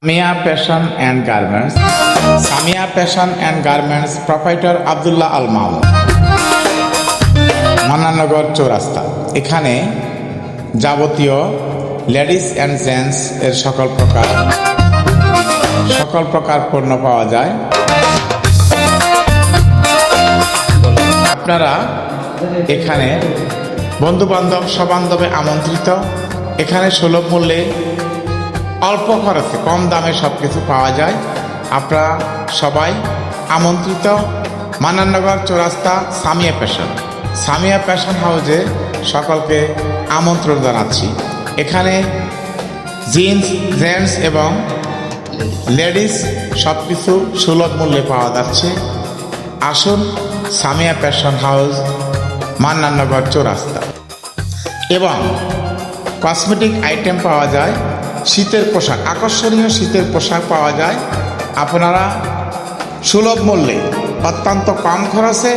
Samia fashion and garments, Samia fashion and garments, proprietor Abdullah Al Mamun, Mannannagar চৌরাস্তা। এখানে যাবতীয় লেডিস অ্যান্ড জেন্টস এর সকল প্রকার পণ্য পাওয়া যায়। আপনারা এখানে বন্ধুবান্ধব সবান্ধবে আমন্ত্রিত। এখানে সুলভ মূল্যে অল্প খরচে কম দামে সব কিছু পাওয়া যায়। আপনারা সবাই আমন্ত্রিত। মান্নাননগর চৌরাস্তা সামিয়া ফ্যাশন হাউসে সকলকে আমন্ত্রণ জানাচ্ছি। এখানে জিন্স, জেন্টস এবং লেডিস সব কিছু সুলভ মূল্যে পাওয়া যাচ্ছে। আসুন সামিয়া ফ্যাশন হাউস, মান্নাননগর চৌরাস্তা। এবং কসমেটিক আইটেম পাওয়া যায়, শীতের পোশাক, আকর্ষণীয় শীতের পোশাক পাওয়া যায়। আপনারা সুলভ মূল্যে অত্যন্ত কম খরচে